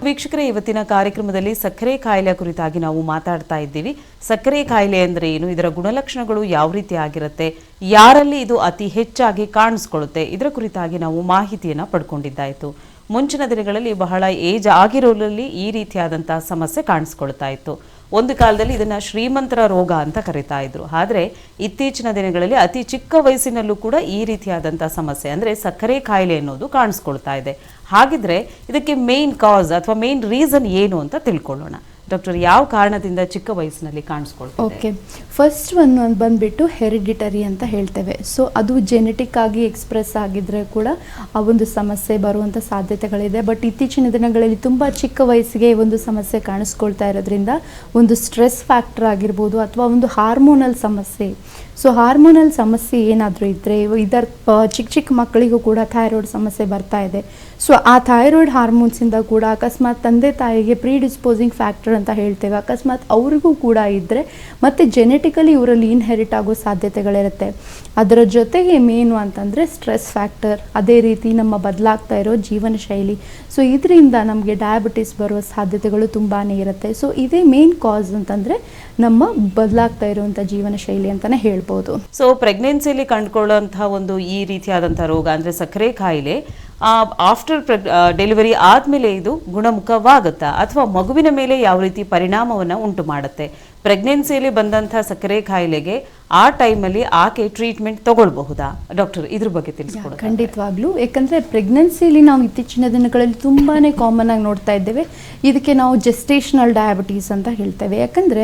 ವೀಕ್ಷಕರೇ, ಇವತ್ತಿನ ಕಾರ್ಯಕ್ರಮದಲ್ಲಿ ಸಕ್ಕರೆ ಕಾಯಿಲೆ ಕುರಿತಾಗಿ ನಾವು ಮಾತಾಡ್ತಾ ಇದ್ದೀವಿ. ಸಕ್ಕರೆ ಕಾಯಿಲೆ ಅಂದ್ರೆ ಏನು, ಇದರ ಗುಣಲಕ್ಷಣಗಳು ಯಾವ ರೀತಿ ಆಗಿರುತ್ತೆ, ಯಾರಲ್ಲಿ ಇದು ಅತಿ ಹೆಚ್ಚಾಗಿ ಕಾಣಿಸ್ಕೊಳ್ಳುತ್ತೆ, ಇದರ ಕುರಿತಾಗಿ ನಾವು ಮಾಹಿತಿಯನ್ನು ಪಡ್ಕೊಂಡಿದ್ದಾಯಿತು. ಮುಂಚಿನ ದಿನಗಳಲ್ಲಿ ಬಹಳ ಏಜ್ ಆಗಿರೋರಲ್ಲಿ ಈ ರೀತಿಯಾದಂತಹ ಸಮಸ್ಯೆ ಕಾಣಿಸ್ಕೊಳ್ತಾ ಇತ್ತು. ಒಂದು ಕಾಲದಲ್ಲಿ ಇದನ್ನ ಶ್ರೀಮಂತರ ರೋಗ ಅಂತ ಕರೀತಾ ಇದ್ರು. ಆದರೆ ಇತ್ತೀಚಿನ ದಿನಗಳಲ್ಲಿ ಅತಿ ಚಿಕ್ಕ ವಯಸ್ಸಿನಲ್ಲೂ ಕೂಡ ಈ ರೀತಿಯಾದಂತಹ ಸಮಸ್ಯೆ ಅಂದ್ರೆ ಸಕ್ಕರೆ ಕಾಯಿಲೆ ಅನ್ನೋದು ಕಾಣಿಸ್ಕೊಳ್ತಾ ಇದೆ. ಹಾಗಿದ್ರೆ ಇದಕ್ಕೆ ಮೇನ್ ಕಾಸ್ ಅಥವಾ ಮೇನ್ ರೀಸನ್ ಏನು ಅಂತ ತಿಳ್ಕೊಳ್ಳೋಣ. ಡಾಕ್ಟರ್, ಯಾವ ಕಾರಣದಿಂದ ಚಿಕ್ಕ ವಯಸ್ಸಿನಲ್ಲಿ ಕಾಣಿಸ್ಕೊಳ್ತಾರೆ? ಓಕೆ, ಫಸ್ಟ್ ಒಂದು ಬಂದ್ಬಿಟ್ಟು ಹೆರಿಡಿಟರಿ ಅಂತ ಹೇಳ್ತೇವೆ. ಸೊ ಅದು ಜೆನೆಟಿಕ್ ಆಗಿ ಎಕ್ಸ್ಪ್ರೆಸ್ ಆಗಿದ್ರೆ ಕೂಡ ಆ ಒಂದು ಸಮಸ್ಯೆ ಬರುವಂಥ ಸಾಧ್ಯತೆಗಳಿದೆ. ಬಟ್ ಇತ್ತೀಚಿನ ದಿನಗಳಲ್ಲಿ ತುಂಬ ಚಿಕ್ಕ ವಯಸ್ಸಿಗೆ ಒಂದು ಸಮಸ್ಯೆ ಕಾಣಿಸ್ಕೊಳ್ತಾ ಇರೋದ್ರಿಂದ ಒಂದು ಸ್ಟ್ರೆಸ್ ಫ್ಯಾಕ್ಟರ್ ಆಗಿರ್ಬೋದು ಅಥವಾ ಒಂದು ಹಾರ್ಮೋನಲ್ ಸಮಸ್ಯೆ. ಸೊ ಹಾರ್ಮೋನಲ್ ಸಮಸ್ಯೆ ಏನಾದರೂ ಇದ್ದರೆ ಇದರ ಚಿಕ್ಕ ಮಕ್ಕಳಿಗೂ ಕೂಡ ಥೈರಾಯ್ಡ್ ಸಮಸ್ಯೆ ಬರ್ತಾ ಇದೆ. ಸೊ ಆ ಥೈರಾಯ್ಡ್ ಹಾರ್ಮೋನ್ಸಿಂದ ಕೂಡ ಅಕಸ್ಮಾತ್ ತಂದೆ ತಾಯಿಗೆ ಪ್ರೀಡಿಸ್ಪೋಸಿಂಗ್ ಫ್ಯಾಕ್ಟರ್ ಅಂತ ಹೇಳ್ತೇವೆ, ಅಕಸ್ಮಾತ್ ಅವ್ರಿಗೂ ಕೂಡ ಇದ್ದರೆ ಮತ್ತು ಜೆನೆಟಿಕಲಿ ಇವರಲ್ಲಿ ಇನ್ಹೆರಿಟ್ ಆಗೋ ಸಾಧ್ಯತೆಗಳಿರುತ್ತೆ. ಅದರ ಜೊತೆಗೆ ಮೇನು ಅಂತಂದರೆ ಸ್ಟ್ರೆಸ್ ಫ್ಯಾಕ್ಟರ್, ಅದೇ ರೀತಿ ನಮ್ಮ ಬದಲಾಗ್ತಾ ಇರೋ ಜೀವನ ಶೈಲಿ. ಸೊ ಇದರಿಂದ ನಮಗೆ ಡಯಾಬಿಟಿಸ್ ಬರುವ ಸಾಧ್ಯತೆಗಳು ತುಂಬಾ ಇರುತ್ತೆ. ಸೊ ಇದೇ ಮೇನ್ ಕಾಸ್ ಅಂತಂದರೆ ನಮ್ಮ ಬದಲಾಗ್ತಾ ಇರುವಂಥ ಜೀವನ ಶೈಲಿ ಅಂತಲೇ ಹೇಳ್ಬೋದು. ಸೊ ಪ್ರೆಗ್ನೆನ್ಸಿಯಲ್ಲಿ ಕಂಡುಕೊಳ್ಳುವಂತಹ ಒಂದು ಈ ರೀತಿಯಾದಂಥ ರೋಗ ಅಂದರೆ ಸಕ್ಕರೆ ಕಾಯಿಲೆ ಆಫ್ಟರ್ ಡೆಲಿವರಿ ಆದಮೇಲೆ ಇದು ಗುಣಮುಖವಾಗುತ್ತಾ ಅಥವಾ ಮಗುವಿನ ಮೇಲೆ ಯಾವ ರೀತಿ ಪರಿಣಾಮವನ್ನು ಉಂಟು ಮಾಡುತ್ತೆ? ಪ್ರೆಗ್ನೆನ್ಸಿಯಲ್ಲಿ ಬಂದಂಥ ಸಕ್ಕರೆ ಕಾಯಿಲೆಗೆ ಆ ಟೈಮಲ್ಲಿ ಆಕೆ ಟ್ರೀಟ್ಮೆಂಟ್ ತಗೊಳ್ಬಹುದಾ? ಡಾಕ್ಟರ್, ಇದ್ರ ಬಗ್ಗೆ ತಿಳಿಸ್ಕೊಡಿ. ಖಂಡಿತವಾಗ್ಲೂ, ಯಾಕಂದರೆ ಪ್ರೆಗ್ನೆನ್ಸಿಯಲ್ಲಿ ನಾವು ಇತ್ತೀಚಿನ ದಿನಗಳಲ್ಲಿ ತುಂಬಾ ಕಾಮನ್ ಆಗಿ ನೋಡ್ತಾ ಇದ್ದೇವೆ. ಇದಕ್ಕೆ ನಾವು ಜೆಸ್ಟೇಷನಲ್ ಡಯಾಬಿಟೀಸ್ ಅಂತ ಹೇಳ್ತೇವೆ. ಯಾಕಂದರೆ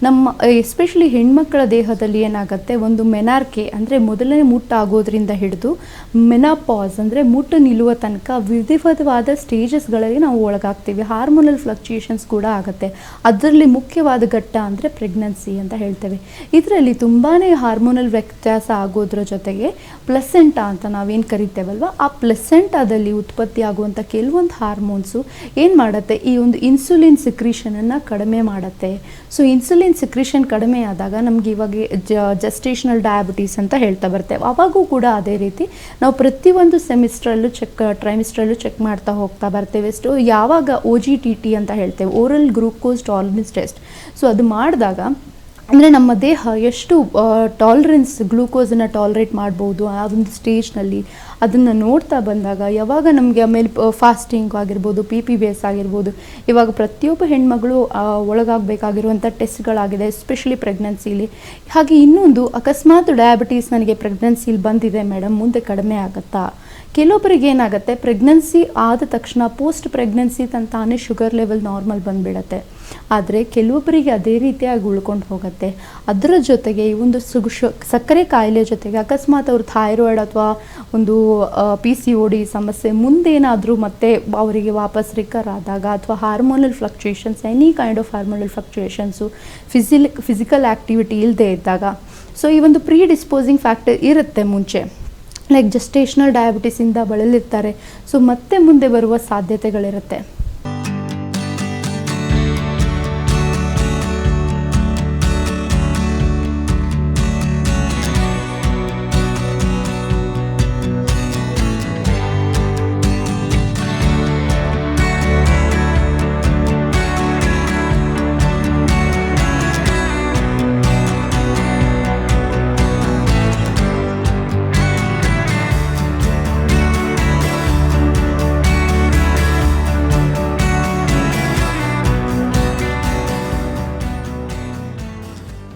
ನಮ್ಮ ಎಸ್ಪೆಷಲಿ ಹೆಣ್ಮಕ್ಕಳ ದೇಹದಲ್ಲಿ ಏನಾಗುತ್ತೆ, ಒಂದು ಮೆನಾರ್ಕೆ ಅಂದರೆ ಮೊದಲನೇ ಮುಟ್ಟಾಗೋದ್ರಿಂದ ಹಿಡಿದು ಮೆನಾಪಾಸ್ ಅಂದರೆ ಮುಟ್ಟು ನಿಲ್ಲುವ ತನಕ ವಿವಿಧವಾದ ಸ್ಟೇಜಸ್ಗಳಲ್ಲಿ ನಾವು ಒಳಗಾಗ್ತೀವಿ. ಹಾರ್ಮೋನಲ್ ಫ್ಲಕ್ಚುಯೇಷನ್ಸ್ ಕೂಡ ಆಗುತ್ತೆ. ಅದರಲ್ಲಿ ಮುಖ್ಯವಾದ ಘಟ್ಟ ಅಂದರೆ ಪ್ರೆಗ್ನೆನ್ಸಿ ಅಂತ ಹೇಳ್ತೇವೆ. ಇದರಲ್ಲಿ ತುಂಬಾ ಹಾರ್ಮೋನಲ್ ವ್ಯತ್ಯಾಸ ಆಗೋದ್ರ ಜೊತೆಗೆ ಪ್ಲೆಸೆಂಟಾ ಅಂತ ನಾವೇನು ಕರಿತೇವಲ್ವ, ಆ ಪ್ಲೆಸೆಂಟಾದಲ್ಲಿ ಉತ್ಪತ್ತಿ ಆಗುವಂಥ ಕೆಲವೊಂದು ಹಾರ್ಮೋನ್ಸು ಏನು ಮಾಡುತ್ತೆ, ಈ ಒಂದು ಇನ್ಸುಲಿನ್ ಸಿಕ್ರೀಷನನ್ನು ಕಡಿಮೆ ಮಾಡುತ್ತೆ. ಸೊ ಇನ್ಸುಲಿನ್ ಸಿಕ್ರೀಷನ್ ಕಡಿಮೆ ಆದಾಗ ನಮಗೆ ಇವಾಗ ಜೆಸ್ಟೇಷನಲ್ ಡಯಾಬಿಟೀಸ್ ಅಂತ ಹೇಳ್ತಾ ಬರ್ತೇವೆ. ಅವಾಗೂ ಕೂಡ ಅದೇ ರೀತಿ ನಾವು ಪ್ರತಿಯೊಂದು ಸೆಮಿಸ್ಟ್ರಲ್ಲೂ ಟ್ರೈಮಿಸ್ಟ್ರಲ್ಲೂ ಚೆಕ್ ಮಾಡ್ತಾ ಹೋಗ್ತಾ ಬರ್ತೇವೆ. ಯಾವಾಗ OGTT ಅಂತ ಹೇಳ್ತೇವೆ, oral glucose tolerance test. So ಅದು ಮಾಡಿದಾಗ ಅಂದರೆ ನಮ್ಮ ದೇಹ ಎಷ್ಟು ಟಾಲರೆನ್ಸ್ ಗ್ಲೂಕೋಸನ್ನು ಟಾಲರೇಟ್ ಮಾಡ್ಬೋದು ಆ ಒಂದು ಸ್ಟೇಜ್ನಲ್ಲಿ ಅದನ್ನು ನೋಡ್ತಾ ಬಂದಾಗ ಯಾವಾಗ ನಮಗೆ ಆಮೇಲೆ ಫಾಸ್ಟಿಂಗ್ ಆಗಿರ್ಬೋದು, PPBS ಆಗಿರ್ಬೋದು, ಇವಾಗ ಪ್ರತಿಯೊಬ್ಬ ಹೆಣ್ಮಗಳು ಒಳಗಾಗಬೇಕಾಗಿರುವಂಥ ಟೆಸ್ಟ್ಗಳಾಗಿದೆ, ಎಸ್ಪೆಷಲಿ ಪ್ರೆಗ್ನೆನ್ಸಿಲಿ. ಹಾಗೆ ಇನ್ನೊಂದು, ಅಕಸ್ಮಾತ್ ಡಯಾಬಿಟೀಸ್ ನನಗೆ ಪ್ರೆಗ್ನೆನ್ಸಿಲಿ ಬಂದಿದೆ ಮೇಡಮ್, ಮುಂದೆ ಕಡಿಮೆ ಆಗುತ್ತಾ? ಕೆಲವೊಬ್ಬರಿಗೆ ಏನಾಗುತ್ತೆ, ಪ್ರೆಗ್ನೆನ್ಸಿ ಆದ ತಕ್ಷಣ ಪೋಸ್ಟ್ ಪ್ರೆಗ್ನೆನ್ಸಿ ತಂತಾನೆ ಶುಗರ್ ಲೆವೆಲ್ ನಾರ್ಮಲ್ ಬಂದುಬಿಡತ್ತೆ. ಆದರೆ ಕೆಲವೊಬ್ಬರಿಗೆ ಅದೇ ರೀತಿಯಾಗಿ ಉಳ್ಕೊಂಡು ಹೋಗುತ್ತೆ. ಅದರ ಜೊತೆಗೆ ಈ ಒಂದು ಸಕ್ಕರೆ ಕಾಯಿಲೆ ಜೊತೆಗೆ ಅಕಸ್ಮಾತ್ ಅವ್ರ ಥೈರಾಯ್ಡ್ ಅಥವಾ ಒಂದು PCOD ಸಮಸ್ಯೆ ಮುಂದೇನಾದರೂ ಮತ್ತೆ ಅವರಿಗೆ ವಾಪಸ್ ರಿಕರ್ ಆದಾಗ ಅಥವಾ hormonal fluctuations, any kind of hormonal fluctuations, physical activity ಇಲ್ಲದೆ ಇದ್ದಾಗ, ಸೊ ಈ ಒಂದು ಪ್ರೀಡಿಸ್ಪೋಸಿಂಗ್ ಫ್ಯಾಕ್ಟರ್ ಇರುತ್ತೆ ಮುಂಚೆ, ಲೈಕ್ ಜೆಸ್ಟೇಷನಲ್ ಡಯಾಬಿಟಿಸಿಂದ ಬಳಲಿರ್ತಾರೆ. ಸೊ ಮತ್ತೆ ಮುಂದೆ ಬರುವ ಸಾಧ್ಯತೆಗಳಿರುತ್ತೆ.